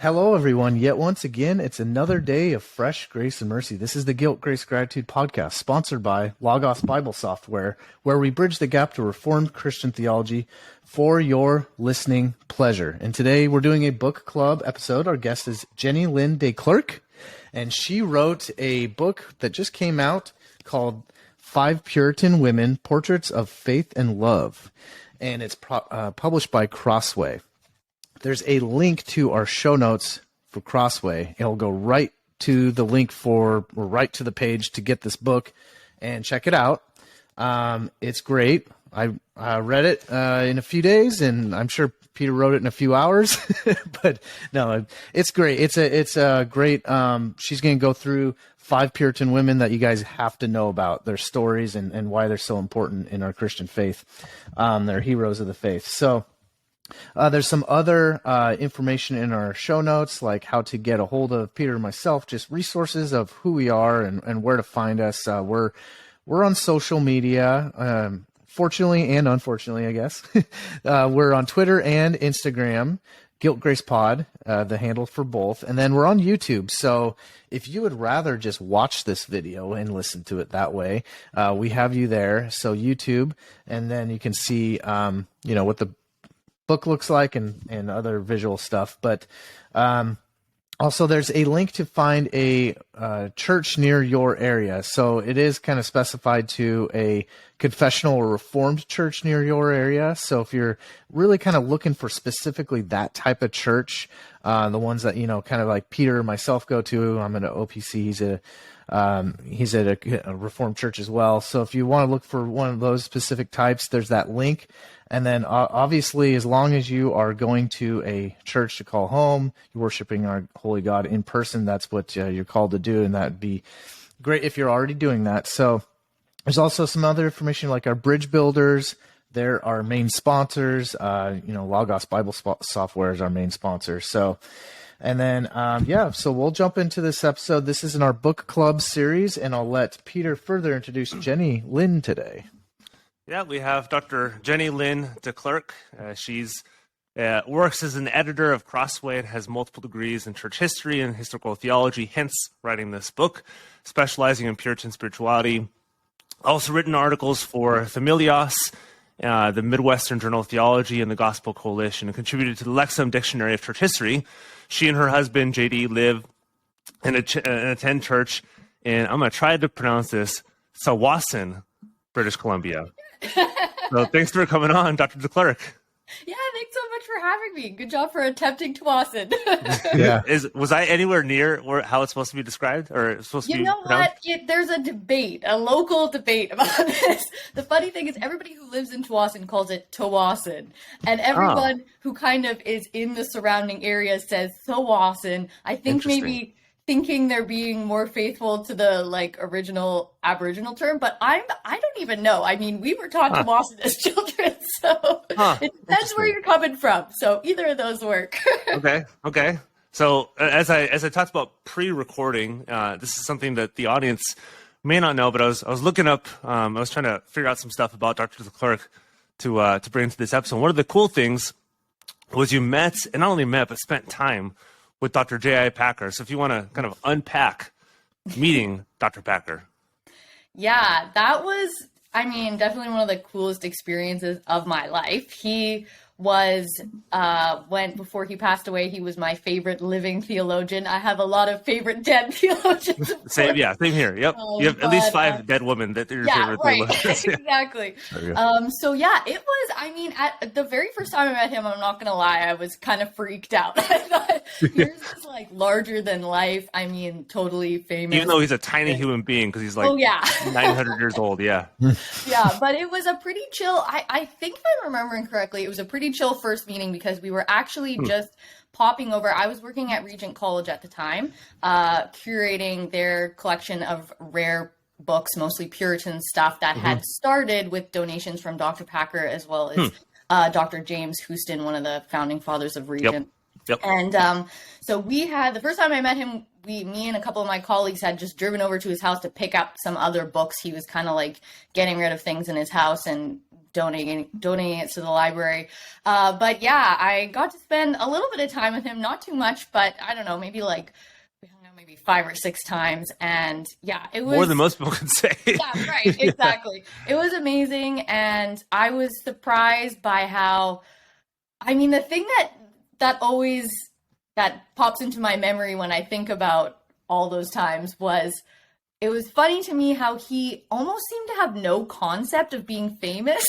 Hello, everyone. Yet once again, it's another day of fresh grace and mercy. This is the Guilt, Grace, Gratitude podcast, sponsored by Logos Bible Software, where we bridge the gap to Reformed Christian theology for your listening pleasure. And today we're doing a book club episode. Our guest is Jenny-Lyn de Klerk, and she wrote a book that just came out called Five Puritan Women, Portraits of Faith and Love. And it's published by Crossway. There's a link to our show notes for Crossway. It'll go right to the link right to the page to get this book and check it out. It's great. I read it in a few days, and I'm sure Peter wrote it in a few hours. But no, it's great. It's a great. She's going to go through 5 Puritan women that you guys have to know about, their stories and why they're so important in our Christian faith. They're heroes of the faith. So. There's some other information in our show notes, like how to get a hold of Peter and myself, just resources of who we are and where to find us. We're on social media, fortunately and unfortunately, I guess. We're on Twitter and Instagram, guiltgracepod, the handle for both. And then we're on YouTube. So if you would rather just watch this video and listen to it that way, we have you there. So YouTube, and then you can see, what the book looks like and other visual stuff. But also there's a link to find a church near your area. So it is kind of specified to a confessional or reformed church near your area. So if you're really kind of looking for specifically that type of church, the ones that, kind of like Peter and myself go to, I'm at an OPC, he's at a Reformed church as well. So if you want to look for one of those specific types, there's that link. And then obviously, as long as you are going to a church to call home, you're worshiping our holy God in person, that's what you're called to do. And that'd be great if you're already doing that. So there's also some other information like our bridge builders. They're our main sponsors. Logos Bible Software is our main sponsor. So, and then, so we'll jump into this episode. This is in our book club series, and I'll let Peter further introduce Jenny-Lyn today. Yeah, we have Dr. Jenny-Lyn de Klerk. She's works as an editor of Crossway and has multiple degrees in church history and historical theology, hence writing this book, specializing in Puritan spirituality. Also written articles for Themelios, the Midwestern Journal of Theology, and the Gospel Coalition, and contributed to the Lexham Dictionary of Church History. She and her husband, JD, live and attend church in, I'm going to try to pronounce this, Tsawwassen, British Columbia. So thanks for coming on, Dr. de Klerk. Yeah, thanks so much for having me. Good job for attempting Tsawwassen. Yeah. Was I anywhere near how it's supposed to be described, or it's supposed to be? You know what? There's a local debate about this. The funny thing is, everybody who lives in Tsawwassen calls it Tsawwassen, and everyone who kind of is in the surrounding area says Tsawwassen. I think maybe thinking they're being more faithful to the original Aboriginal term, but I don't even know. I mean, we were taught Tsawwassen as children, so it depends where you're coming from. So either of those work. Okay. So as I talked about pre-recording, this is something that the audience may not know, but I was looking up. I was trying to figure out some stuff about Dr. de Klerk to bring into this episode. One of the cool things was you met, and not only met, but spent time with Dr. J.I. Packer. So if you want to kind of unpack meeting Dr. Packer. Yeah, that was, definitely one of the coolest experiences of my life. He was, before he passed away, he was my favorite living theologian. I have a lot of favorite dead theologians. Same here. Yep. You have at least 5 dead women that are your favorite theologians. Exactly. It was, at the very first time I met him, I'm not going to lie, I was kind of freaked out. I thought, here's this larger than life, totally famous. Even though he's a tiny human being, because he's 900 years old. Yeah. Yeah, but it was a pretty chill, I think if I'm remembering correctly, it was a pretty chill first meeting because we were actually just popping over. I was working at Regent College at the time, curating their collection of rare books, mostly Puritan stuff that had started with donations from Dr. Packer as well as Dr. James Houston, one of the founding fathers of Regent. Yep. And so we had, the first time I met him, me and a couple of my colleagues had just driven over to his house to pick up some other books. He was kind of like getting rid of things in his house and donating it to the library. But yeah, I got to spend a little bit of time with him, not too much, but I don't know, maybe like, we hung out maybe 5 or 6 times. And yeah, it was more than most people can say. Yeah, right. Exactly. It was amazing. And I was surprised by how, I mean, the thing that pops into my memory when I think about all those times was, it was funny to me how he almost seemed to have no concept of being famous.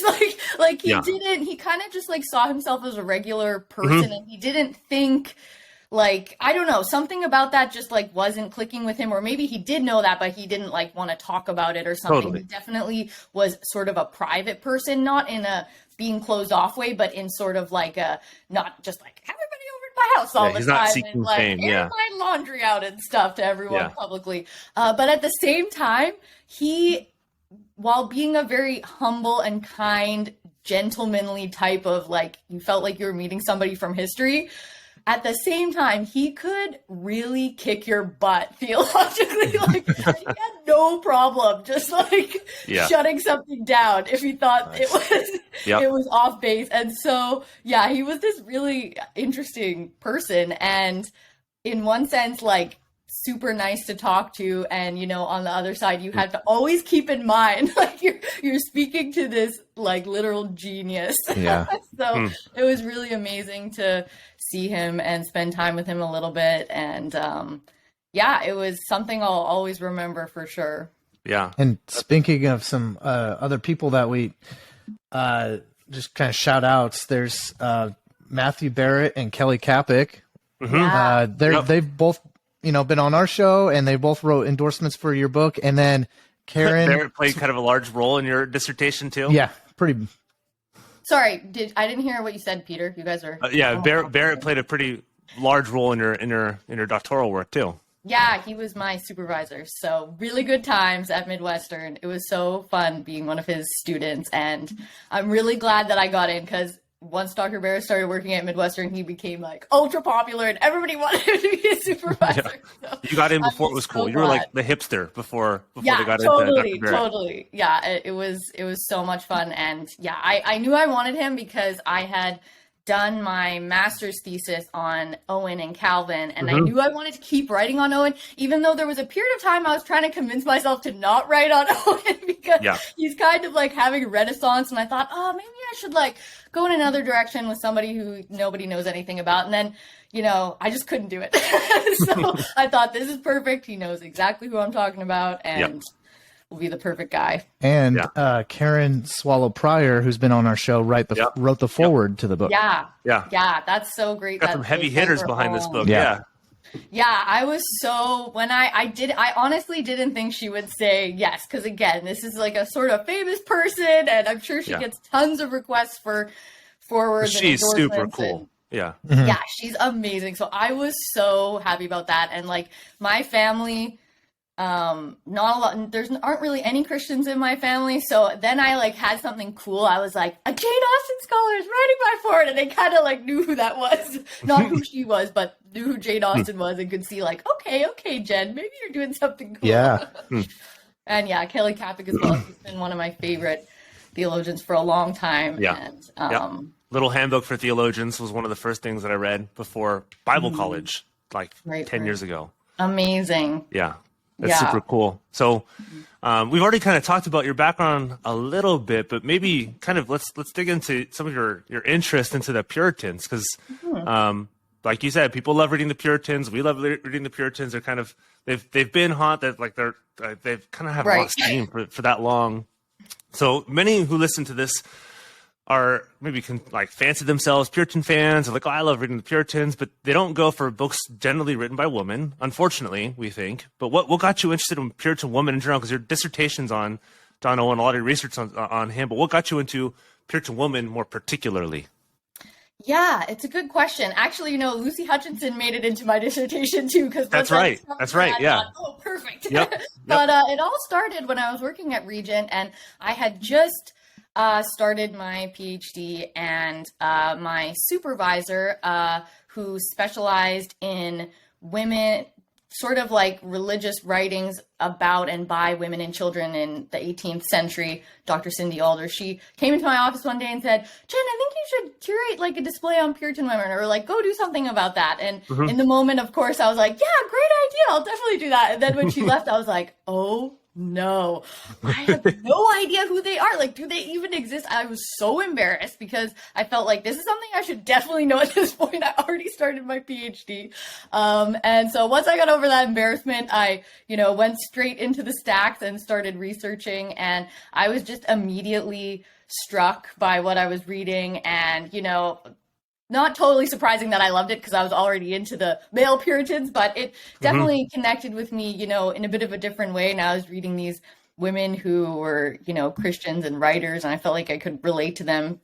Like he kind of just like saw himself as a regular person, and he didn't think, like, I don't know, something about that just like wasn't clicking with him, or maybe he did know that, but he didn't like want to talk about it or something. Totally. He definitely was sort of a private person, not in a being closed off way, but in sort of like a, not just like everybody over at my house all the he's time not seeking and like fame, air my laundry out and stuff to everyone publicly. But at the same time, he, while being a very humble and kind, gentlemanly type of like, you felt like you were meeting somebody from history, at the same time, he could really kick your butt theologically. Like, he had no problem just like shutting something down if he thought it was off base. And so, yeah, he was this really interesting person, and in one sense, like, super nice to talk to. And, you know, on the other side, you have to always keep in mind, like, you're speaking to this like literal genius. Yeah. So it was really amazing to see him and spend time with him a little bit. And yeah, it was something I'll always remember for sure. Yeah. And speaking of some other people that we just kind of shout outs, there's Matthew Barrett and Kelly Kapic. They've both, you know, been on our show, and they both wrote endorsements for your book. And then Karen Barrett played kind of a large role in your dissertation too. Yeah, pretty. Sorry, I didn't hear what you said, Peter. You guys are Barrett played a pretty large role in your doctoral work too. Yeah, he was my supervisor. So really good times at Midwestern. It was so fun being one of his students, and I'm really glad that I got in, because once Dr. Barrett started working at Midwestern, he became like ultra popular, and everybody wanted him to be a supervisor. So you got in before it was cool. You were like the hipster before they got into Dr. Barrett. Totally. Yeah, it was so much fun. And yeah, I knew I wanted him because I had done my master's thesis on Owen and Calvin, and I knew I wanted to keep writing on Owen, even though there was a period of time I was trying to convince myself to not write on Owen because he's kind of like having a renaissance, and I thought, oh, maybe I should like go in another direction with somebody who nobody knows anything about. And then, you know, I just couldn't do it. So I thought, this is perfect. He knows exactly who I'm talking about, and will be the perfect guy. And Karen Swallow Pryor, who's been on our show, wrote the foreword to the book. Yeah, that's so great. Got some heavy hitters behind this book. Yeah, I was so, when I honestly didn't think she would say yes, because again, this is like a sort of famous person, and I'm sure she gets tons of requests for forewords. She's super cool. Yeah, she's amazing. So I was so happy about that, and like my family, not a lot, aren't really any Christians in my family, so then I like had something cool. I was like, a Jane Austen scholar is writing my foreword, and they kind of like knew who that was, not who she was, but knew who Jane Austen was, and could see like, okay, Jen, maybe you're doing something cool. And yeah, Kelly Kapic as well. She's been one of my favorite theologians for a long time. And Little Handbook for Theologians was one of the first things that I read before Bible college, like 10 years ago. Amazing. Yeah. That's super cool. So we've already kind of talked about your background a little bit, but maybe kind of let's dig into some of your interest into the Puritans, because like you said, people love reading the Puritans. We love reading the Puritans. They're kind of they've been hot, that like they've kind of have lost steam for that long. So many who listen to this are maybe can like fancy themselves Puritan fans, or like, oh, I love reading the Puritans, but they don't go for books generally written by women, unfortunately, we think. But what got you interested in Puritan women in general? Because your dissertation's on John Owen, a lot of your research on him, but what got you into Puritan women more particularly? Yeah, it's a good question. Actually, you know, Lucy Hutchinson made it into my dissertation too, because that's right. Yeah. Thought, oh, perfect. Yep. But it all started when I was working at Regent, and I had just started my PhD, and my supervisor, who specialized in women, sort of like religious writings about and by women and children in the 18th century, Dr. Cindy Alder. She came into my office one day and said, Jen, I think you should curate like a display on Puritan women, or like go do something about that. And in the moment, of course, I was like, yeah, great idea. I'll definitely do that. And then when she left, I was like, oh no, I have no idea who they are. Like, do they even exist? I was so embarrassed because I felt like this is something I should definitely know at this point. I already started my PhD. And so once I got over that embarrassment, I, went straight into the stacks and started researching. And I was just immediately struck by what I was reading. And, not totally surprising that I loved it because I was already into the male Puritans, but it definitely connected with me, in a bit of a different way. And I was reading these women who were, Christians and writers, and I felt like I could relate to them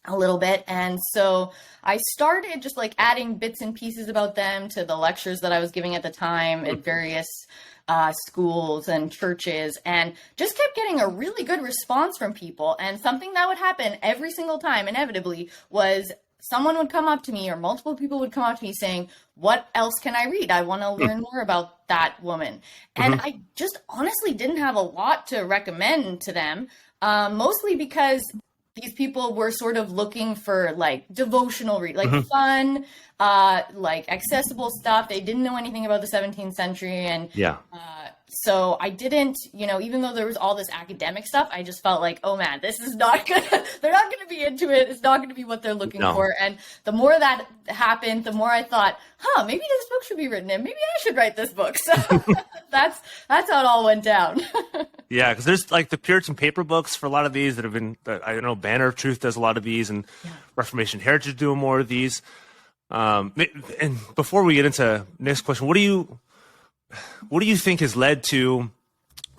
a little bit. And so I started just like adding bits and pieces about them to the lectures that I was giving at the time at various schools and churches, and just kept getting a really good response from people. And something that would happen every single time, inevitably, was someone would come up to me, or multiple people would come up to me saying, what else can I read? I want to learn more about that woman. And I just honestly didn't have a lot to recommend to them, mostly because these people were sort of looking for like devotional read, like fun, like accessible stuff. They didn't know anything about the 17th century. And so I didn't, even though there was all this academic stuff, I just felt like, oh man, this is not gonna, they're not gonna be into it. It's not gonna be what they're looking for. And the more that happened, the more I thought, maybe this book should be written, and maybe I should write this book. So that's how it all went down. Yeah, because there's like the Puritan paper books for a lot of these that have been, I know Banner of Truth does a lot of these, and Reformation Heritage doing more of these. And before we get into next question, what do you think has led to,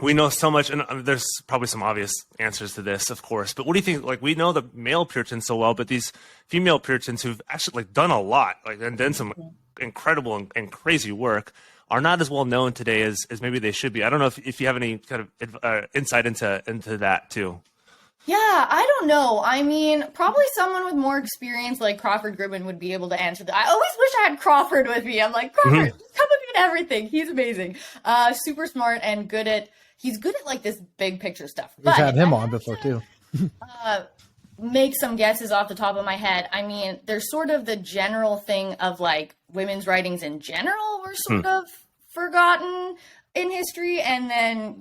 we know so much, and there's probably some obvious answers to this, of course, but what do you think, like we know the male Puritans so well, but these female Puritans who've actually like done a lot, like and done some incredible and crazy work, are not as well known today as maybe they should be. I don't know if you have any kind of insight into that too. Yeah, I don't know. I mean, probably someone with more experience like Crawford Gribben would be able to answer that. I always wish I had Crawford with me. I'm like, Crawford, just come with me at everything. He's amazing. Super smart and he's good at like this big picture stuff. We've had him on before too. Make some guesses off the top of my head. I mean, there's sort of the general thing of like women's writings in general were sort of forgotten in history. And then,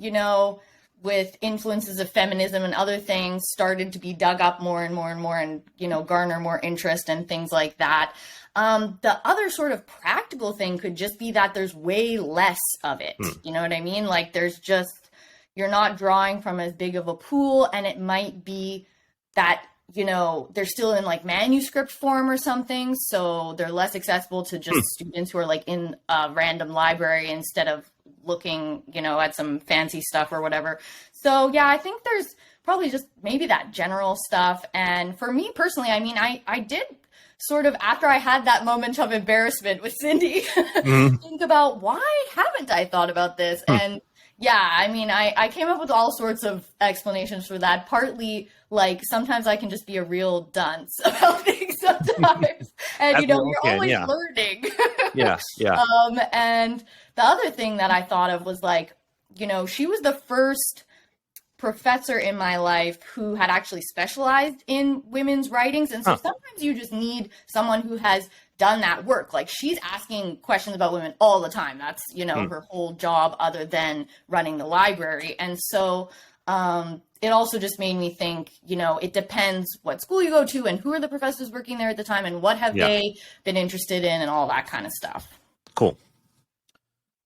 with influences of feminism and other things started to be dug up more and more and more, and, garner more interest and things like that. The other sort of practical thing could just be that there's way less of it. You know what I mean? Like you're not drawing from as big of a pool, and it might be that, they're still in like manuscript form or something. So they're less accessible to just students who are like in a random library instead of looking, at some fancy stuff or whatever. So yeah, I think there's probably just maybe that general stuff. And for me personally, I mean, I did sort of, after I had that moment of embarrassment with Cindy, think about why haven't I thought about this? And yeah, I mean, I came up with all sorts of explanations for that. Partly, like, sometimes I can just be a real dunce about things sometimes. And, you're always learning. Yeah. And the other thing that I thought of was, like, she was the first professor in my life who had actually specialized in women's writings. And so sometimes you just need someone who has done that work. Like, she's asking questions about women all the time. That's, her whole job other than running the library. And so it also just made me think, it depends what school you go to and who are the professors working there at the time and what have they been interested in and all that kind of stuff. Cool.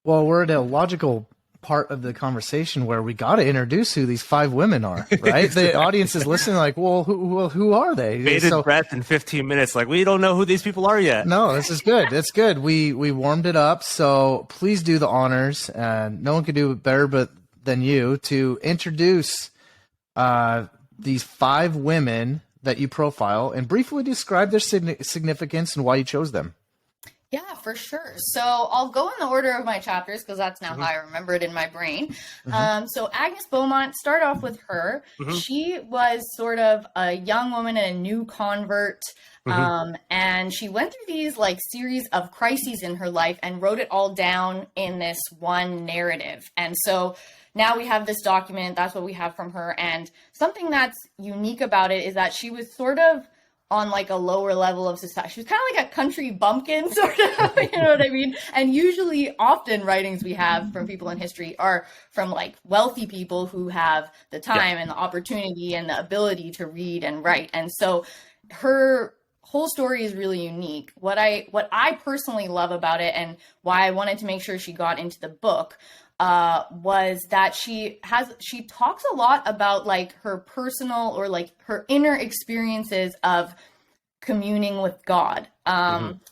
Well, we're at a logical part of the conversation where we got to introduce who these 5 women are, right? The audience is listening like, well, who are they? Bated breath in 15 minutes. Like, we don't know who these people are yet. No, this is good. It's good. We warmed it up. So please do the honors, and no one could do it better than you to introduce these 5 women that you profile and briefly describe their significance and why you chose them. Yeah, for sure. So I'll go in the order of my chapters because that's now how I remember it in my brain. So Agnes Beaumont, start off with her. She was sort of a young woman and a new convert. And she went through these like series of crises in her life and wrote it all down in this one narrative. And so now we have this document. That's what we have from her. And something that's unique about it is that she was sort of on like a lower level of society. She was kind of like a country bumpkin, sort of, you know what I mean? And usually often writings we have from people in history are from like wealthy people who have the time and the opportunity and the ability to read and write. And so her whole story is really unique. What I personally love about it and why I wanted to make sure she got into the book was that she talks a lot about like her personal or like her inner experiences of communing with God,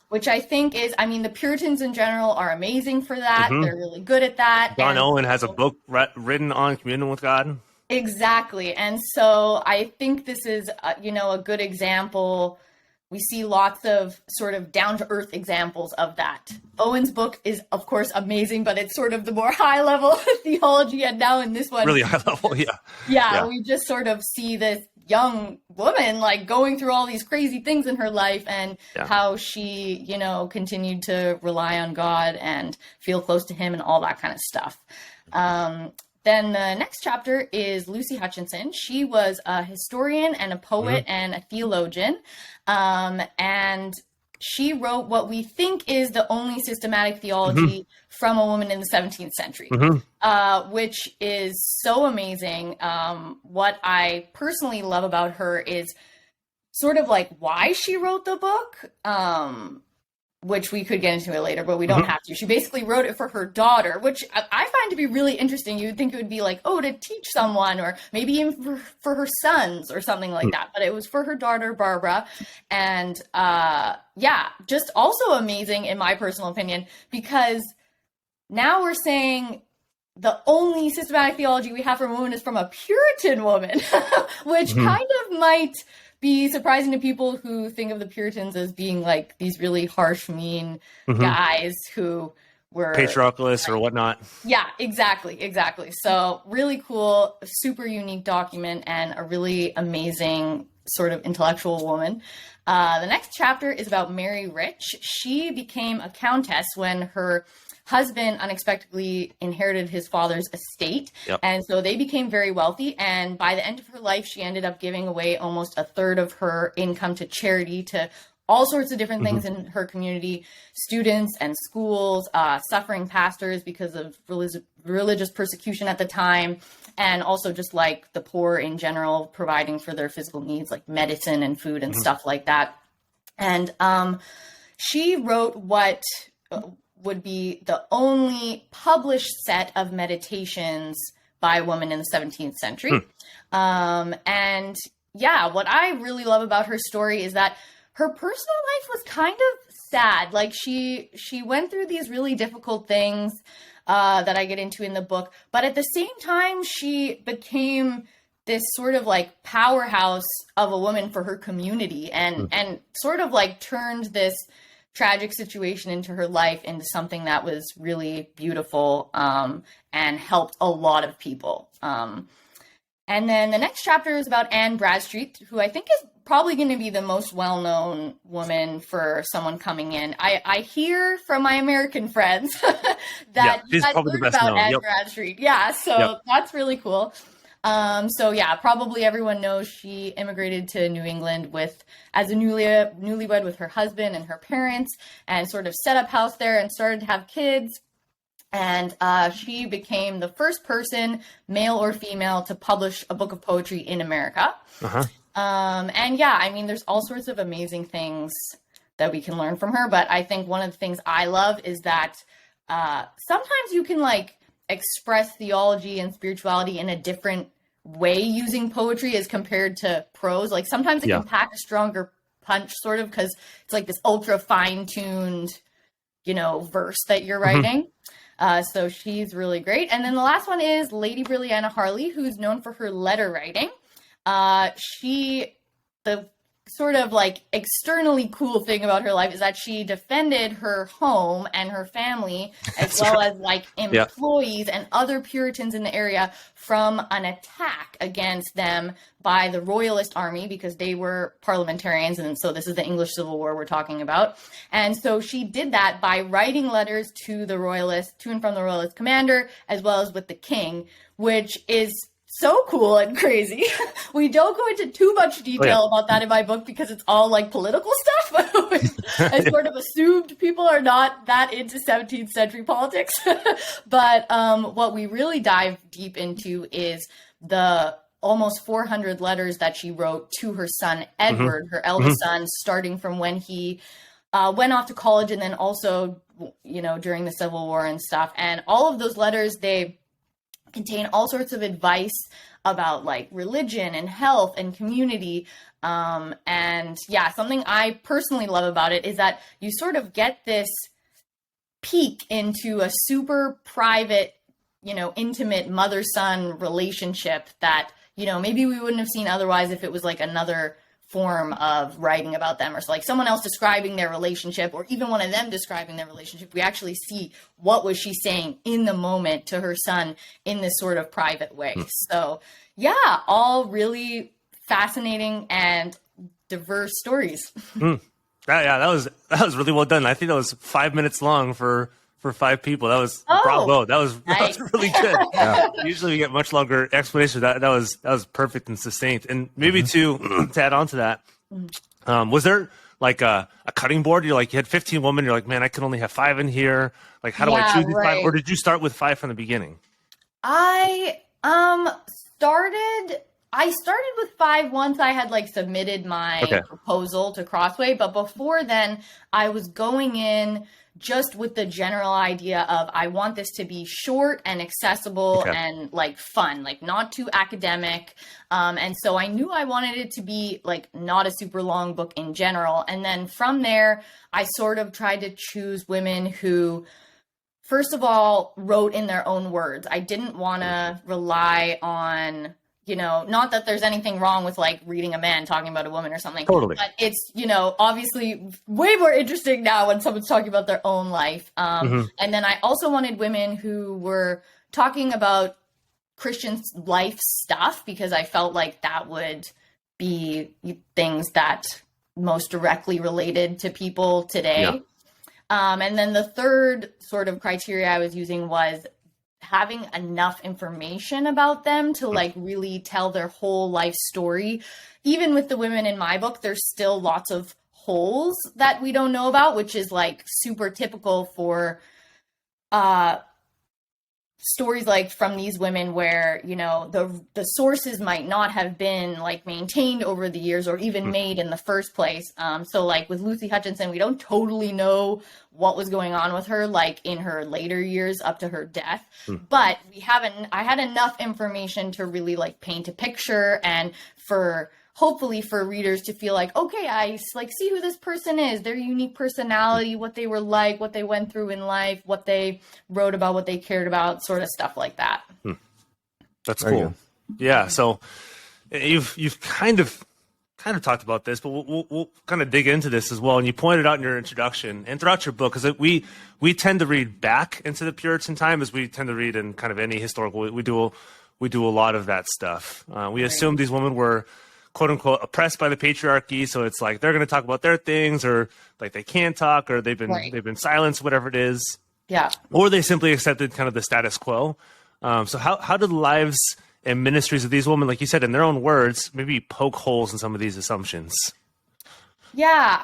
which I think is, I mean, the Puritans in general are amazing for that. They're really good at that. John Owen has a book written on communion with God. Exactly. And so I think this is, a good example. We see lots of sort of down-to-earth examples of that. Owen's book is, of course, amazing, but it's sort of the more high-level theology. And now in this one... Really high level, Yeah, we just sort of see this young woman, like, going through all these crazy things in her life and how she, continued to rely on God and feel close to him and all that kind of stuff. Then the next chapter is Lucy Hutchinson. She was a historian and a poet and a theologian. And she wrote what we think is the only systematic theology from a woman in the 17th century, which is so amazing. What I personally love about her is sort of like why she wrote the book, which we could get into it later, but we don't have to. She basically wrote it for her daughter, which I find to be really interesting. You would think it would be like, to teach someone, or maybe even for her sons or something like that. But it was for her daughter, Barbara. And just also amazing in my personal opinion, because now we're saying the only systematic theology we have from a woman is from a Puritan woman, which kind of might be surprising to people who think of the Puritans as being like these really harsh, mean guys who were patriarchalists or whatnot. Yeah, exactly. So really cool, super unique document and a really amazing sort of intellectual woman. The next chapter is about Mary Rich. She became a countess when her husband unexpectedly inherited his father's estate. And so they became very wealthy. And by the end of her life, she ended up giving away almost a third of her income to charity, to all sorts of different things in her community, students and schools, suffering pastors because of religious persecution at the time, and also just like the poor in general, providing for their physical needs like medicine and food and stuff like that. And she wrote what would be the only published set of meditations by a woman in the 17th century. And what I really love about her story is that her personal life was kind of sad. Like she went through these really difficult things that I get into in the book, but at the same time, she became this sort of like powerhouse of a woman for her community and sort of like turned this tragic situation into her life into something that was really beautiful and helped a lot of people. And then the next chapter is about Anne Bradstreet, who I think is probably going to be the most well-known woman for someone coming in. I hear from my American friends that she's probably the best about known. Anne Bradstreet. Yeah, so that's really cool. Probably everyone knows she immigrated to New England as a newlywed with her husband and her parents, and sort of set up house there and started to have kids. And she became the first person, male or female, to publish a book of poetry in America. There's all sorts of amazing things that we can learn from her. But I think one of the things I love is that sometimes you can like express theology and spirituality in a different way using poetry as compared to prose. Like sometimes it can pack a stronger punch, sort of, because it's like this ultra fine-tuned, verse that you're writing. So she's really great. And then the last one is Lady Brilliana Harley, who's known for her letter writing. The sort of like externally cool thing about her life is that she defended her home and her family, as well as like employees and other Puritans in the area from an attack against them by the Royalist army, because they were parliamentarians. And so this is the English Civil War we're talking about. And so she did that by writing letters to the Royalist, to and from the Royalist commander, as well as with the king, which is so cool and crazy. We don't go into too much detail about that in my book because it's all like political stuff. I sort of assumed people are not that into 17th century politics. But what we really dive deep into is the almost 400 letters that she wrote to her son, Edward, her eldest son, starting from when he went off to college and then also, you know, during the Civil War and stuff. And all of those letters, they contain all sorts of advice about like religion and health and community. And yeah, something I personally love about it is that you sort of get this peek into a super private, you know, intimate mother-son relationship that, you know, maybe we wouldn't have seen otherwise if it was like another form of writing about them, or so like someone else describing their relationship, or even one of them describing their relationship. We actually see what was she saying in the moment to her son in this sort of private way. So yeah, all really fascinating and diverse stories. Yeah, that was really well done. I think that was 5 minutes long for 5 people. That was bravo. That was really good. Usually we get much longer explanations. That was perfect and succinct. And maybe to add on to that, was there like a cutting board? You had 15 women. You're like, man, I can only have 5 in here. Like, how do I choose these 5? Or did you start with 5 from the beginning? I started with 5 once I had like submitted my proposal to Crossway, but before then I was going in just with the general idea of I want this to be short and accessible and like fun, like not too academic. And so I knew I wanted it to be like not a super long book in general. And then from there, I sort of tried to choose women who, first of all, wrote in their own words. I didn't want to rely on, you know, not that there's anything wrong with like reading a man talking about a woman or something. Totally. But it's, you know, obviously way more interesting now when someone's talking about their own life. And then I also wanted women who were talking about Christian life stuff, because I felt like that would be things that most directly related to people today. Yeah. And then the third sort of criteria I was using was having enough information about them to like really tell their whole life story. Even with the women in my book, there's still lots of holes that we don't know about, which is like super typical for stories like from these women where, you know, the sources might not have been like maintained over the years or even made in the first place. So like with Lucy Hutchinson, we don't totally know what was going on with her, like in her later years up to her death, but I had enough information to really like paint a picture, and hopefully for readers to feel like, okay, I like see who this person is, their unique personality, what they were like, what they went through in life, what they wrote about, what they cared about, sort of stuff like that. That's cool. Yeah. So you've kind of talked about this, but we'll kind of dig into this as well. And you pointed out in your introduction and throughout your book, because we tend to read back into the Puritan time as we tend to read in kind of any historical. We do a lot of that stuff. We assume these women were, quote unquote, oppressed by the patriarchy. So it's like they're going to talk about their things, or like they can't talk, or they've been silenced, whatever it is. Yeah. Or they simply accepted kind of the status quo. So how do the lives and ministries of these women, like you said, in their own words, maybe poke holes in some of these assumptions? Yeah,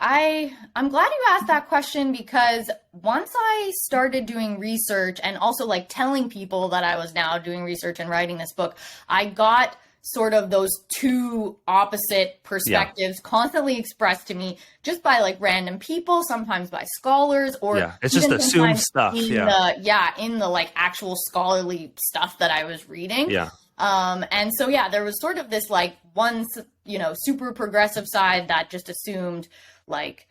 I'm glad you asked that question, because once I started doing research and also like telling people that I was now doing research and writing this book, I got sort of those two opposite perspectives constantly expressed to me just by like random people, sometimes by scholars, or it's just assumed stuff. In the like actual scholarly stuff that I was reading. Yeah. And so, there was sort of this like one, you know, super progressive side that just assumed like,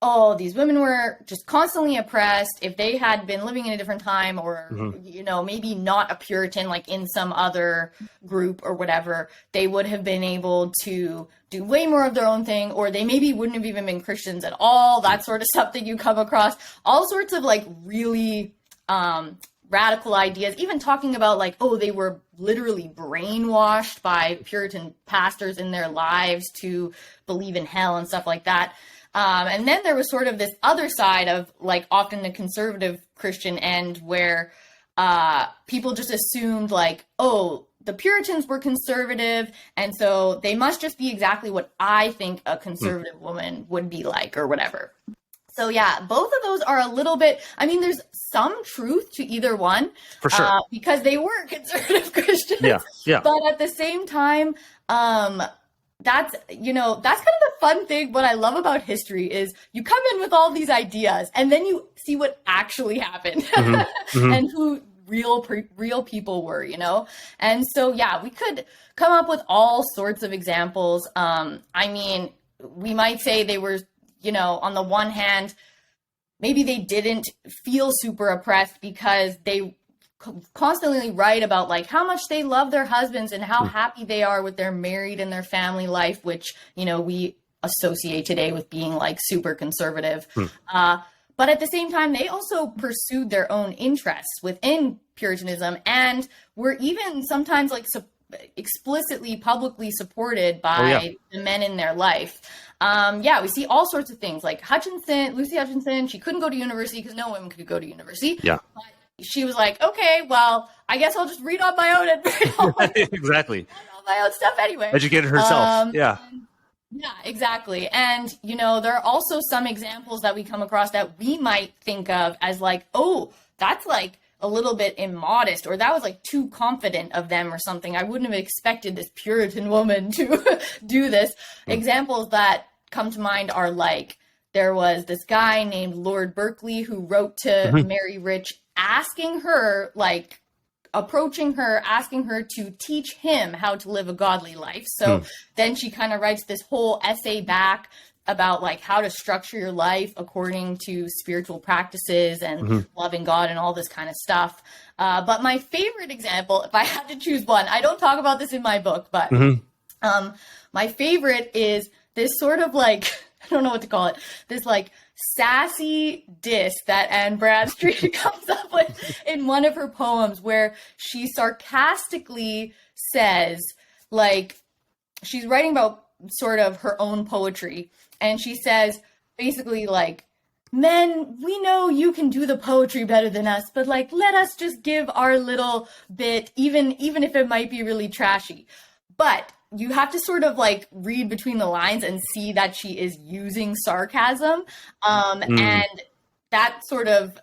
oh, these women were just constantly oppressed. If they had been living in a different time, or, you know, maybe not a Puritan, like in some other group or whatever, they would have been able to do way more of their own thing, or they maybe wouldn't have even been Christians at all. That sort of stuff that you come across. All sorts of like really radical ideas, even talking about like, oh, they were literally brainwashed by Puritan pastors in their lives to believe in hell and stuff like that. And then there was sort of this other side of like often the conservative Christian end where people just assumed like, oh, the Puritans were conservative, and so they must just be exactly what I think a conservative woman would be like or whatever. So yeah, both of those are a little bit, I mean, there's some truth to either one. For sure. Because they were conservative Christians. Yeah. But at the same time, that's, you know, that's kind of the fun thing. What I love about history is you come in with all these ideas and then you see what actually happened and who real people were, you know? And so, yeah, we could come up with all sorts of examples. I mean, we might say they were, you know, on the one hand, maybe they didn't feel super oppressed because they constantly write about like how much they love their husbands and how happy they are with their married and their family life, which, you know, we associate today with being like super conservative. But at the same time, they also pursued their own interests within Puritanism and were even sometimes like explicitly publicly supported by the men in their life. We see all sorts of things like Lucy Hutchinson, she couldn't go to university because no women could go to university. Yeah. But she was like, okay, well, I guess I'll just read on my own and write all exactly. all my own stuff anyway. Educated herself. Yeah, exactly. And, you know, there are also some examples that we come across that we might think of as like, oh, that's like a little bit immodest, or that was like too confident of them or something. I wouldn't have expected this Puritan woman to do this. Examples that come to mind are like, there was this guy named Lord Berkeley who wrote to Mary Rich asking her, like, approaching her, asking her to teach him how to live a godly life. So then she kind of writes this whole essay back about like how to structure your life according to spiritual practices and loving God and all this kind of stuff. But my favorite example, if I had to choose one, I don't talk about this in my book, but my favorite is this sort of like, I don't know what to call it, this like sassy diss that Anne Bradstreet comes up with in one of her poems where she sarcastically says, like, she's writing about sort of her own poetry, and she says basically like, men, we know you can do the poetry better than us, but like, let us just give our little bit, even if it might be really trashy. But you have to sort of like read between the lines and see that she is using sarcasm. And that sort of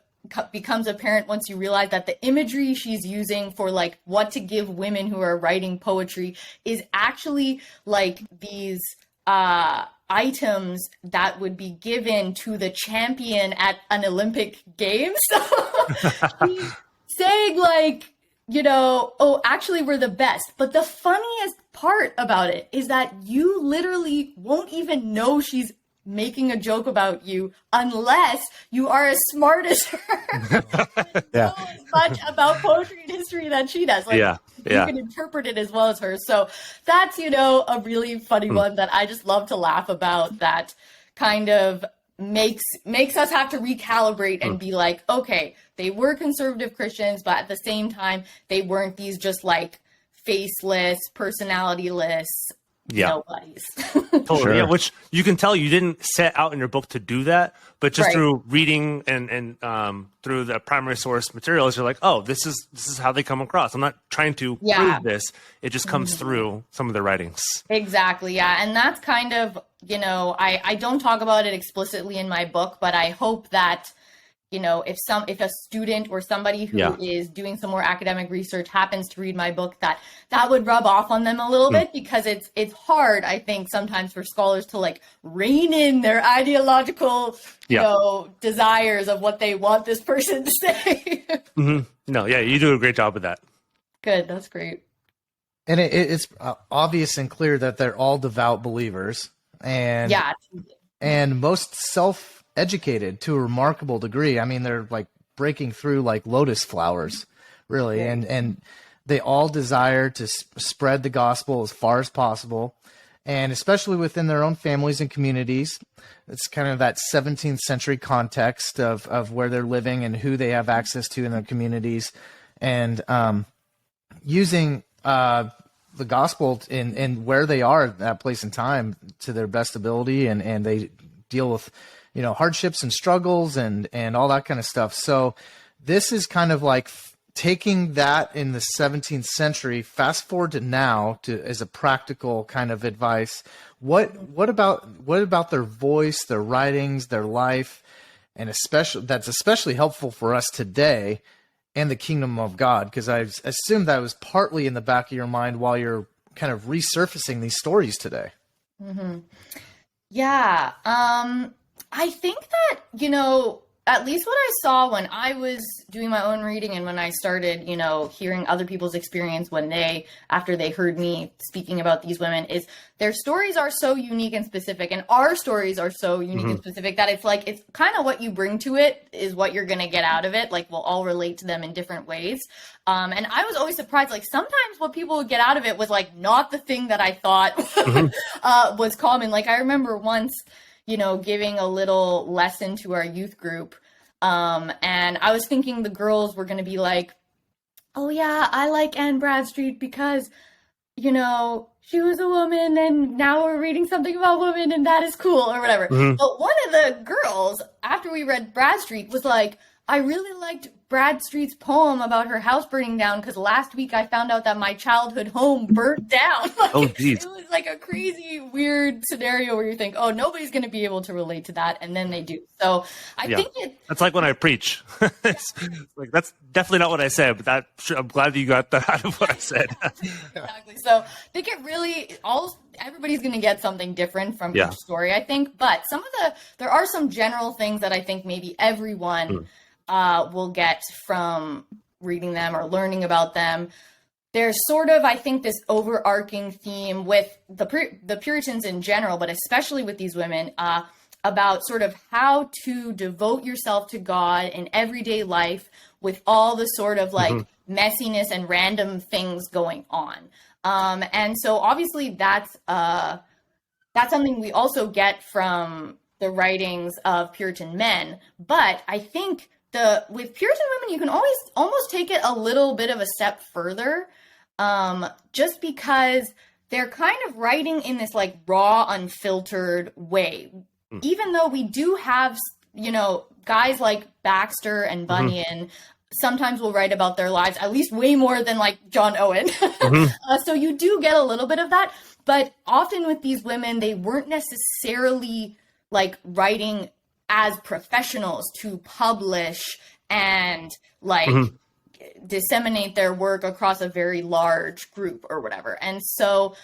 becomes apparent once you realize that the imagery she's using for like what to give women who are writing poetry is actually like these items that would be given to the champion at an Olympic Games. So she's saying like, you know, oh, actually we're the best. But the funniest part about it is that you literally won't even know she's making a joke about you unless you are as smart as her. Know as much about poetry and history that she does. Like, you can interpret it as well as her. So that's, you know, a really funny one that I just love to laugh about, that kind of makes us have to recalibrate and be like, okay, they were conservative Christians, but at the same time, they weren't these just like faceless, personality-less nobodies. Totally. Yeah, which you can tell you didn't set out in your book to do that, but just through reading and through the primary source materials, you're like, oh, this is how they come across. I'm not trying to prove this. It just comes through some of their writings. Exactly. Yeah. And that's kind of, you know, I don't talk about it explicitly in my book, but I hope that, you know, if a student or somebody who is doing some more academic research happens to read my book, that would rub off on them a little bit, because it's hard, I think, sometimes for scholars to like rein in their ideological, you know, desires of what they want this person to say. No, you do a great job with that. Good, that's great. And it's obvious and clear that they're all devout believers, and most educated to a remarkable degree. I mean, they're like breaking through like lotus flowers, really. And they all desire to spread the gospel as far as possible, and especially within their own families and communities. It's kind of that 17th century context of where they're living and who they have access to in their communities, and using the gospel in where they are at that place and time to their best ability, and they deal with, hardships and struggles and all that kind of stuff. So this is kind of like taking that in the 17th century, fast forward to now, as a practical kind of advice. What about their voice, their writings, their life, and especially helpful for us today and the kingdom of God? Because I assume that was partly in the back of your mind while you're kind of resurfacing these stories today. Mm-hmm. Yeah. I think that, at least what I saw when I was doing my own reading and when I started, hearing other people's experience after they heard me speaking about these women, is their stories are so unique and specific, and our stories are so unique and specific that it's kind of what you bring to it is what you're going to get out of it. Like, we'll all relate to them in different ways. And I was always surprised, sometimes what people would get out of it was not the thing that I thought was common. I remember once, giving a little lesson to our youth group. And I was thinking the girls were going to be like, oh yeah, I like Anne Bradstreet because, she was a woman and now we're reading something about women and that is cool or whatever. But one of the girls, after we read Bradstreet, was like, I really liked Bradstreet's poem about her house burning down because last week I found out that my childhood home burnt down. Oh, geez. It was a crazy, weird scenario where you think, oh, nobody's going to be able to relate to that. And then they do. So I think that's like when I preach. That's definitely not what I said, but I'm glad that you got that out of what I said. Exactly. So I think everybody's going to get something different from each story, I think. But there are some general things that I think maybe everyone will get from reading them or learning about them. There's sort of, I think, this overarching theme with the Puritans in general, but especially with these women, about sort of how to devote yourself to God in everyday life with all the sort of messiness and random things going on. And so obviously that's something we also get from the writings of Puritan men. But I think with Puritan women, you can always almost take it a little bit of a step further, just because they're kind of writing in this raw, unfiltered way. Even though we do have, guys like Baxter and Bunyan sometimes will write about their lives, at least way more than John Owen. So you do get a little bit of that. But often with these women, they weren't necessarily writing as professionals to publish and disseminate their work across a very large group or whatever. And so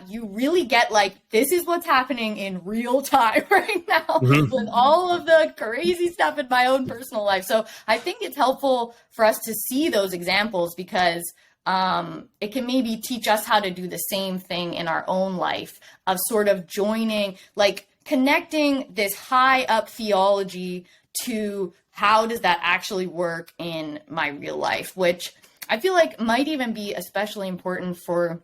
you really get this is what's happening in real time right now with all of the crazy stuff in my own personal life. So I think it's helpful for us to see those examples because it can maybe teach us how to do the same thing in our own life of sort of joining, connecting this high up theology to how does that actually work in my real life, which I feel might even be especially important for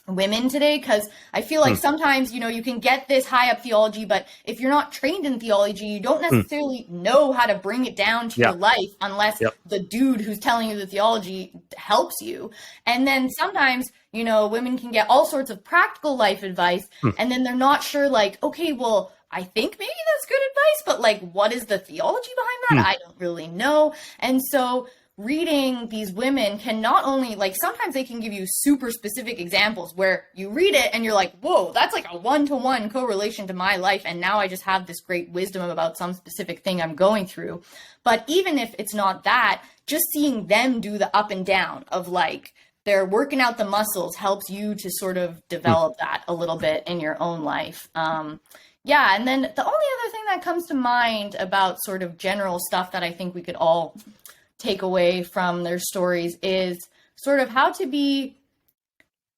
women today, because I feel sometimes, you can get this high up theology, but if you're not trained in theology, you don't necessarily know how to bring it down to your life unless the dude who's telling you the theology helps you. And then sometimes, women can get all sorts of practical life advice, and then they're not sure, okay, well, I think maybe that's good advice, but what is the theology behind that? I don't really know. And so reading these women can not only sometimes they can give you super specific examples where you read it and you're like, whoa, that's a one-to-one correlation to my life. And now I just have this great wisdom about some specific thing I'm going through. But even if it's not that, just seeing them do the up and down of they're working out the muscles helps you to sort of develop that a little bit in your own life. Yeah, and then the only other thing that comes to mind about sort of general stuff that I think we could all take away from their stories is sort of how to be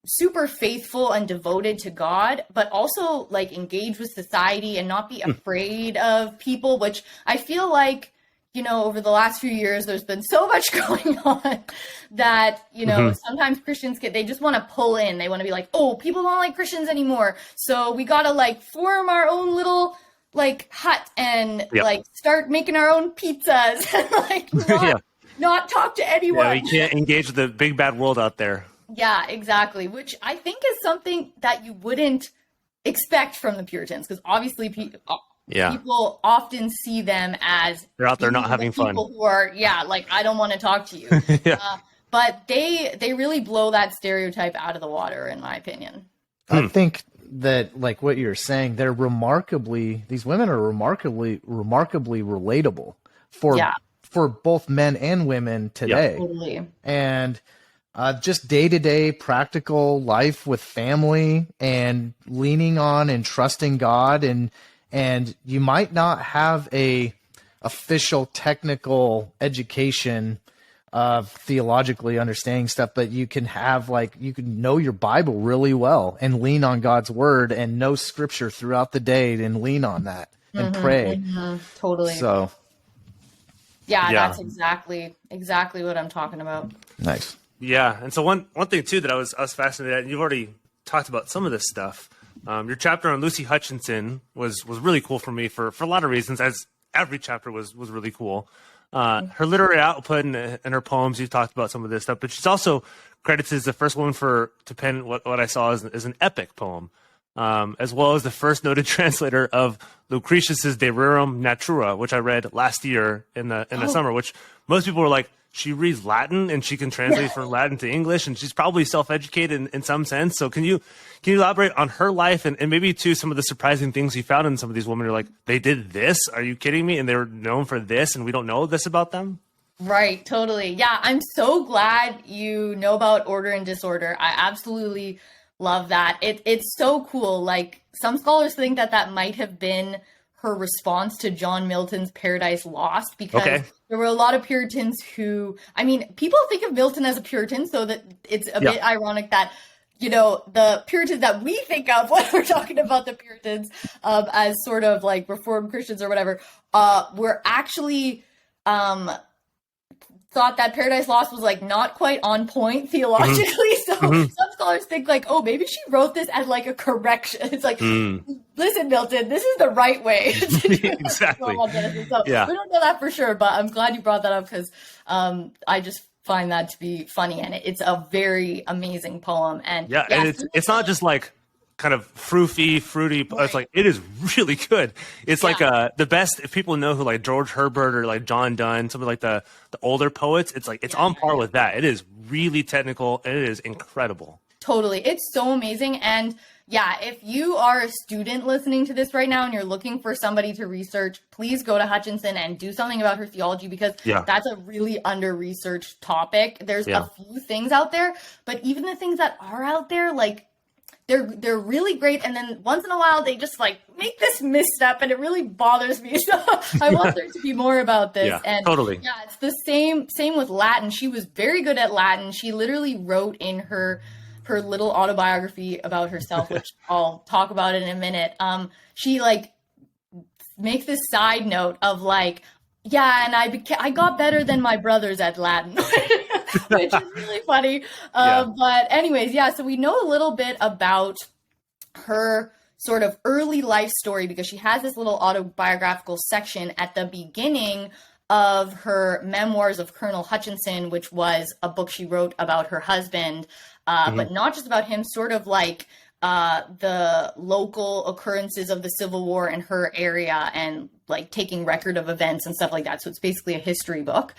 super faithful and devoted to God, but also like engage with society and not be afraid of people, which I feel like, you know, over the last few years, there's been so much going on that, you know, sometimes Christians they just want to pull in. They want to be like, oh, people don't like Christians anymore. So we got to like form our own little like hut and like start making our own pizzas and like not talk to anyone. Yeah, we can't engage with the big bad world out there. Yeah, exactly. Which I think is something that you wouldn't expect from the Puritans, because obviously people often see them as they're out there not having fun. People who are, like, I don't want to talk to you. But they really blow that stereotype out of the water, in my opinion. I think that, like what you're saying, these women are remarkably relatable for both men and women today. Yeah, totally. And just day-to-day practical life with family and leaning on and trusting God. And you might not have a official technical education of theologically understanding stuff, but you can know your Bible really well and lean on God's word and know scripture throughout the day and lean on that and pray. Totally. So that's exactly what I'm talking about. Nice. Yeah, and so one thing too that I was fascinated at, and you've already talked about some of this stuff. Your chapter on Lucy Hutchinson was really cool for me for a lot of reasons, as every chapter was really cool. Her literary output and her poems, you've talked about some of this stuff, but she's also credited as the first woman to pen what I saw as an epic poem, as well as the first noted translator of Lucretius's De Rerum Natura, which I read last year in the summer, which most people were like, she reads Latin and she can translate from Latin to English, and she's probably self-educated in some sense. So can you elaborate on her life and maybe too some of the surprising things you found in some of these women? You're like, they did this? Are you kidding me? And they were known for this, and we don't know this about them? Right, totally. Yeah, I'm so glad you know about Order and Disorder. I absolutely love that. It's so cool. Like, some scholars think that might have been her response to John Milton's Paradise Lost, because there were a lot of Puritans who, I mean, people think of Milton as a Puritan, so that it's a bit ironic that, you know, the Puritans that we think of when we're talking about the Puritans as sort of like Reformed Christians or whatever, were actually thought that Paradise Lost was like not quite on point theologically. So some scholars think like, oh, maybe she wrote this as like a correction. It's like, listen, Milton, this is the right way. Exactly. So we don't know that for sure, but I'm glad you brought that up, because I just find that to be funny, and it's a very amazing poem. And and it's not just like kind of fruity. Right. It's like, it is really good. It's like the best, if people know who like George Herbert or like John Donne, something like the older poets, it's like, it's on par with that. It is really technical and it is incredible. Totally. It's so amazing. And if you are a student listening to this right now and you're looking for somebody to research, please go to Hutchinson and do something about her theology, because that's a really under-researched topic. There's a few things out there, but even the things that are out there, like, they're really great, and then once in a while they just like make this misstep, and it really bothers me. So I want there to be more about this. Yeah, and totally. Yeah, it's the same with Latin. She was very good at Latin. She literally wrote in her little autobiography about herself, which I'll talk about in a minute. She like makes this side note of like, and I got better than my brothers at Latin, which is really funny. But anyways, so we know a little bit about her sort of early life story, because she has this little autobiographical section at the beginning of her Memoirs of Colonel Hutchinson, which was a book she wrote about her husband, but not just about him, sort of like the local occurrences of the Civil War in her area, and like taking record of events and stuff like that. So it's basically a history book.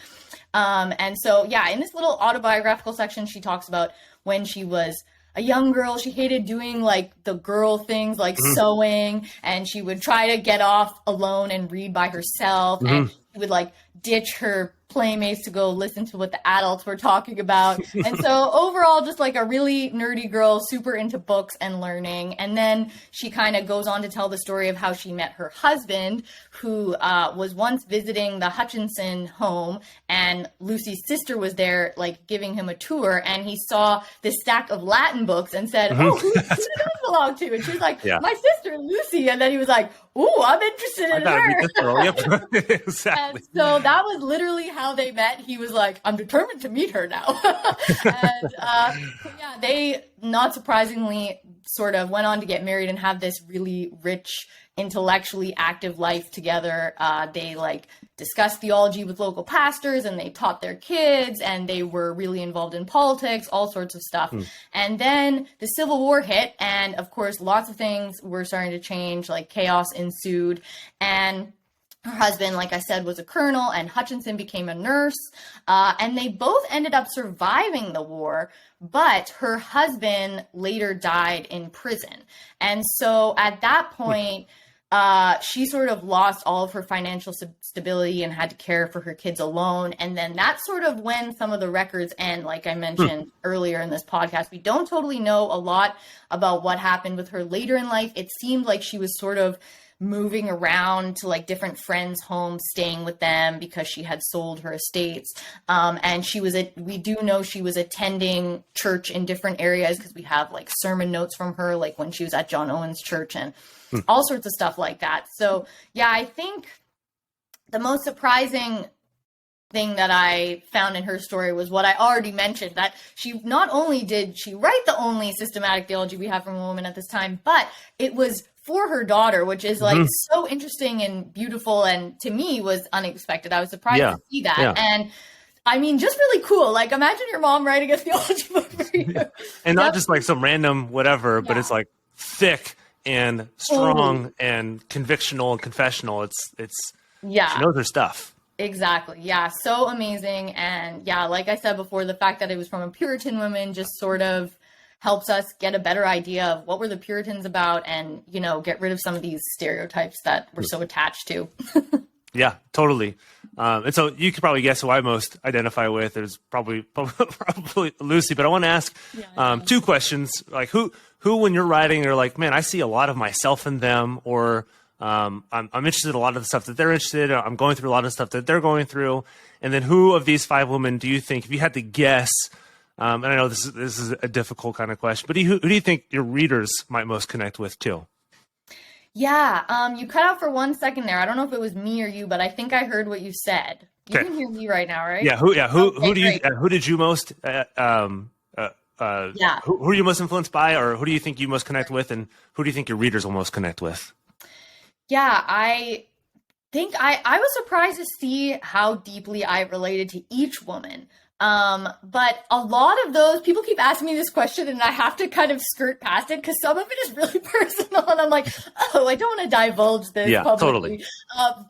And so, in this little autobiographical section, she talks about when she was a young girl, she hated doing like the girl things like sewing, and she would try to get off alone and read by herself, and she would like ditch her playmates to go listen to what the adults were talking about. And so overall, just like a really nerdy girl, super into books and learning. And then she kind of goes on to tell the story of how she met her husband, who was once visiting the Hutchinson home, and Lucy's sister was there, like giving him a tour, and he saw this stack of Latin books and said, "Oh, who do those belong to?" And she was like, "My sister, Lucy." And then he was like, "Ooh, I'm interested in her." Yep. Exactly. And so that was literally how they met. He was like, "I'm determined to meet her now." And yeah, they, not surprisingly, sort of went on to get married and have this really rich, intellectually active life together. They like discussed theology with local pastors, and they taught their kids, and they were really involved in politics, all sorts of stuff. And then the Civil War hit, and of course, lots of things were starting to change, like chaos ensued. And her husband, like I said, was a colonel, and Hutchinson became a nurse. And they both ended up surviving the war, but her husband later died in prison. And so at that point, she sort of lost all of her financial stability and had to care for her kids alone. And then that's sort of when some of the records end. Like I mentioned earlier in this podcast, we don't totally know a lot about what happened with her later in life. It seemed like she was sort of moving around to like different friends' homes, staying with them because she had sold her estates. And we do know she was attending church in different areas, because we have like sermon notes from her, like when she was at John Owen's church and all sorts of stuff like that. So yeah, I think the most surprising thing that I found in her story was what I already mentioned, that she not only did she write the only systematic theology we have from a woman at this time, but it was for her daughter, which is like so interesting and beautiful, and to me was unexpected. I was surprised to see that. Yeah. And I mean, just really cool. Like, imagine your mom writing a theology book for you. And not just like some random whatever, but it's like thick and strong and convictional and confessional. It's she knows her stuff. Exactly. Yeah. So amazing. And yeah, like I said before, the fact that it was from a Puritan woman just sort of helps us get a better idea of what were the Puritans about, and, you know, get rid of some of these stereotypes that we're so attached to. Yeah, totally. And so you could probably guess who I most identify with. There's probably Lucy, but I want to ask two questions. Like who, when you're writing, you're like, man, I see a lot of myself in them, or I'm interested in a lot of the stuff that they're interested in. I'm going through a lot of stuff that they're going through. And then who of these five women do you think, if you had to guess, and I know this is a difficult kind of question, but who do you think your readers might most connect with too? Yeah, you cut out for 1 second there. I don't know if it was me or you, but I think I heard what you said. You can hear me right now, right? Yeah. Who did you most? Who are you most influenced by, or who do you think you most connect with, and who do you think your readers will most connect with? Yeah, I think I was surprised to see how deeply I related to each woman. But a lot of those people keep asking me this question, and I have to kind of skirt past it because some of it is really personal, and I'm like, oh, I don't want to divulge this publicly. Totally.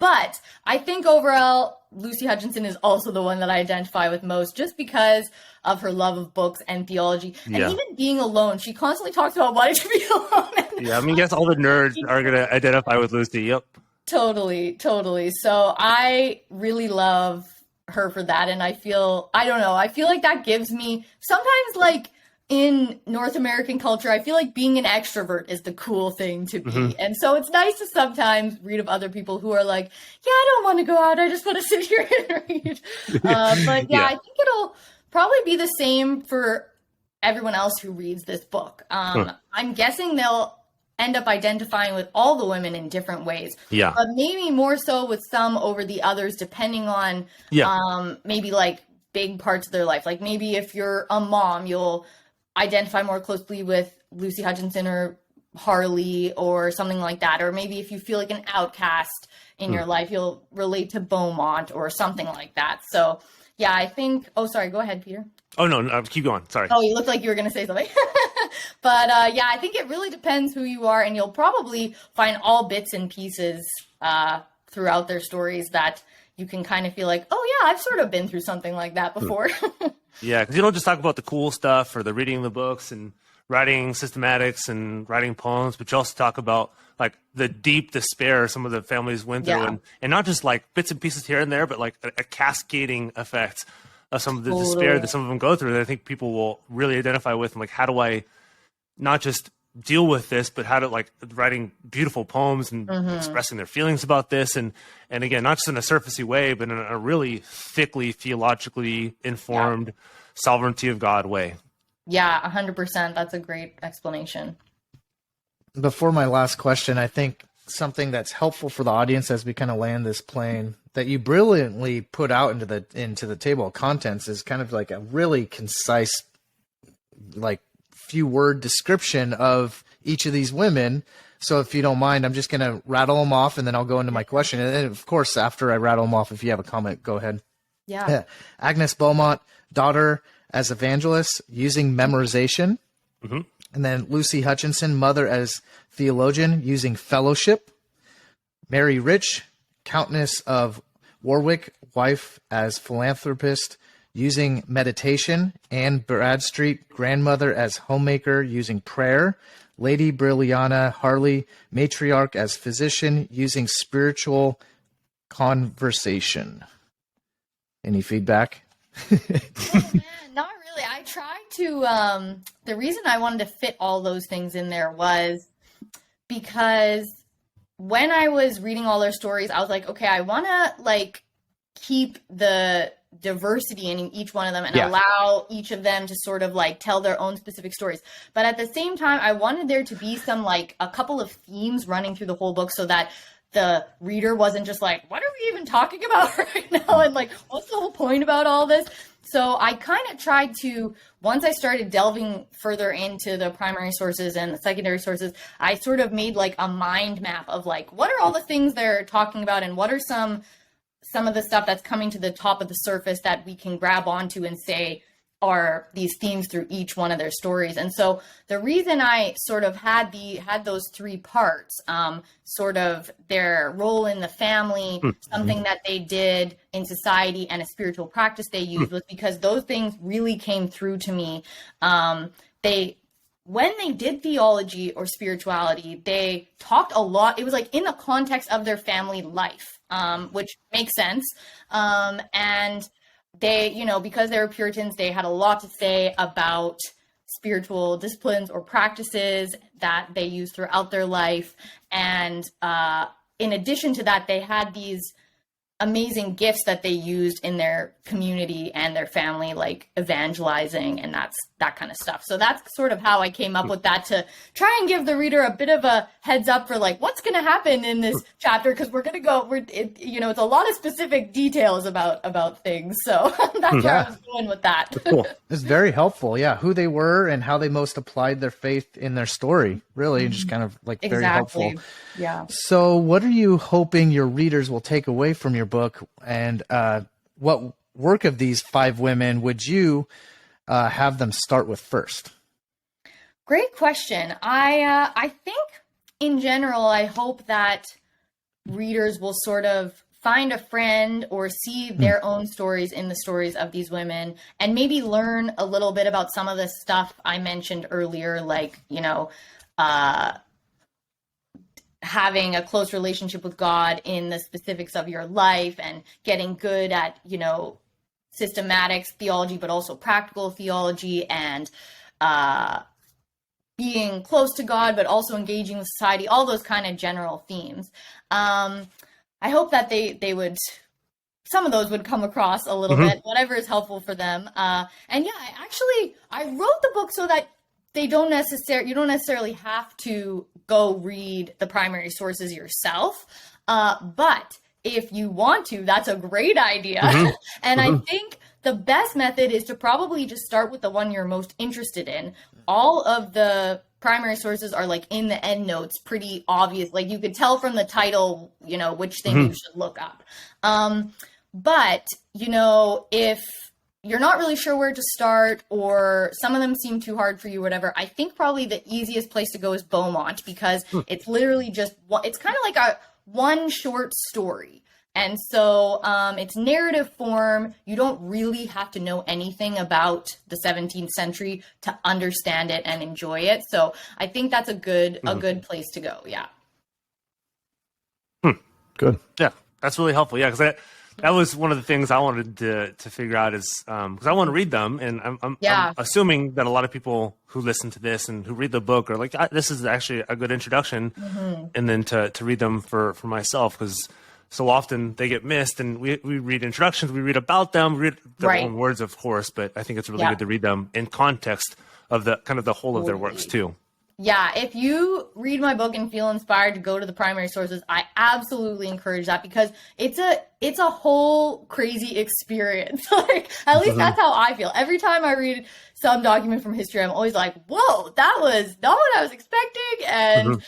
But I think overall, Lucy Hutchinson is also the one that I identify with most, just because of her love of books and theology, and even being alone. She constantly talks about wanting to be alone. Yeah, I mean, I guess all the nerds are going to identify with Lucy. Yep. Totally. So I really love her for that, and I feel like that gives me sometimes, like in North American culture, I feel like being an extrovert is the cool thing to be. And so it's nice to sometimes read of other people who are like, yeah, I don't want to go out, I just want to sit here and read. But I think it'll probably be the same for everyone else who reads this book. I'm guessing they'll end up identifying with all the women in different ways. Yeah. But maybe more so with some over the others, depending on maybe like big parts of their life. Like maybe if you're a mom, you'll identify more closely with Lucy Hutchinson or Harley or something like that. Or maybe if you feel like an outcast in your life, you'll relate to Beaumont or something like that. So yeah, I think, sorry, go ahead, Peter. Oh, no, keep going. Sorry. Oh, you looked like you were going to say something. But I think it really depends who you are, and you'll probably find all bits and pieces throughout their stories that you can kind of feel like, oh yeah, I've sort of been through something like that before. Yeah, because you don't just talk about the cool stuff or the reading the books and writing systematics and writing poems, but you also talk about like the deep despair some of the families went through, and not just like bits and pieces here and there, but like a cascading effect of some of the despair that some of them go through that I think people will really identify with. And like, how do I not just deal with this, but how to like writing beautiful poems and expressing their feelings about this. And again, not just in a surfacey way, but in a really thickly theologically informed sovereignty of God way. Yeah, 100%. That's a great explanation. Before my last question, I think something that's helpful for the audience as we kind of land this plane that you brilliantly put out into the table of contents is kind of like a really concise, like few word description of each of these women. So if you don't mind, I'm just going to rattle them off and then I'll go into my question. And then of course, after I rattle them off, if you have a comment, go ahead. Yeah. Agnes Beaumont, daughter as evangelist using memorization. Mm-hmm. And then Lucy Hutchinson, mother as theologian using fellowship. Mary Rich, Countess of Warwick, wife as philanthropist using meditation. Anne Bradstreet, grandmother as homemaker using prayer. Lady Brilliana Harley, matriarch as physician using spiritual conversation. Any feedback? Oh, man, not really. I tried to, the reason I wanted to fit all those things in there was because when I was reading all their stories, I was like, okay, I want to like keep the diversity in each one of them and allow each of them to sort of like tell their own specific stories. But at the same time, I wanted there to be some like a couple of themes running through the whole book so that the reader wasn't just like, what are we even talking about right now? And like, what's the whole point about all this? So I kind of tried to, once I started delving further into the primary sources and the secondary sources, I sort of made like a mind map of like, what are all the things they're talking about and what are some of the stuff that's coming to the top of the surface that we can grab onto and say are these themes through each one of their stories. And so the reason I sort of had those three parts, sort of their role in the family, something that they did in society, and a spiritual practice they used was because those things really came through to me. When they did theology or spirituality, they talked a lot. It was like in the context of their family life, which makes sense. And they, you know, because they were Puritans, they had a lot to say about spiritual disciplines or practices that they used throughout their life. And in addition to that, they had these amazing gifts that they used in their community and their family, like evangelizing and that kind of stuff. So that's sort of how I came up with that, to try and give the reader a bit of a heads up for like what's going to happen in this chapter, because it's a lot of specific details about things. So that's where I was going with that. Cool. It's very helpful. Yeah, who they were and how they most applied their faith in their story. Really, just kind of like very helpful. Yeah. So what are you hoping your readers will take away from your book, and what work of these five women would you have them start with first? Great question. I think in general, I hope that readers will sort of find a friend or see their own stories in the stories of these women, and maybe learn a little bit about some of the stuff I mentioned earlier, like, having a close relationship with God in the specifics of your life, and getting good at, systematics theology, but also practical theology, and being close to God, but also engaging with society, all those kind of general themes. I hope that some of those would come across a little bit, whatever is helpful for them. I wrote the book so that you don't necessarily have to go read the primary sources yourself. But if you want to, that's a great idea. And I think the best method is to probably just start with the one you're most interested in. All of the primary sources are like in the end notes, pretty obvious. Like you could tell from the title, which thing you should look up. But, if you're not really sure where to start, or some of them seem too hard for you, whatever, I think probably the easiest place to go is Beaumont, because it's literally just, it's kind of like one short story. And so it's narrative form. You don't really have to know anything about the 17th century to understand it and enjoy it. So I think that's a good place to go. Yeah. Good. Yeah, that's really helpful. Yeah, because that was one of the things I wanted to figure out is because I want to read them, and I'm assuming that a lot of people who listen to this and who read the book are like, this is actually a good introduction, and then to read them for myself, because so often they get missed, and we read introductions, we read about them, we read their own words, of course, but I think it's really good to read them in context of the kind of the whole of their works too. Yeah, if you read my book and feel inspired to go to the primary sources, I absolutely encourage that, because it's a whole crazy experience. Like, at least that's how I feel. Every time I read some document from history, I'm always like, whoa, that was not what I was expecting. And,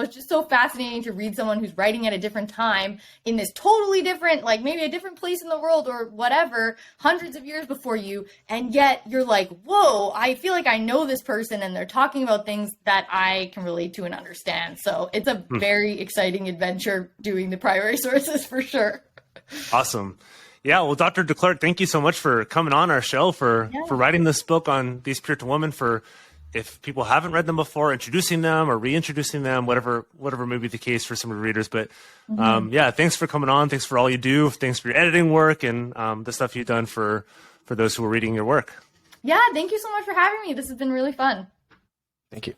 it's just so fascinating to read someone who's writing at a different time in this totally different, like maybe a different place in the world or whatever, hundreds of years before you. And yet you're like, whoa, I feel like I know this person and they're talking about things that I can relate to and understand. So it's a very exciting adventure doing the primary sources for sure. Awesome. Yeah, well, Dr. de Klerk, thank you so much for coming on our show, for writing this book on these Puritan women, for, if people haven't read them before, introducing them or reintroducing them, whatever may be the case for some of the readers. But thanks for coming on. Thanks for all you do. Thanks for your editing work and the stuff you've done for those who are reading your work. Yeah, thank you so much for having me. This has been really fun. Thank you.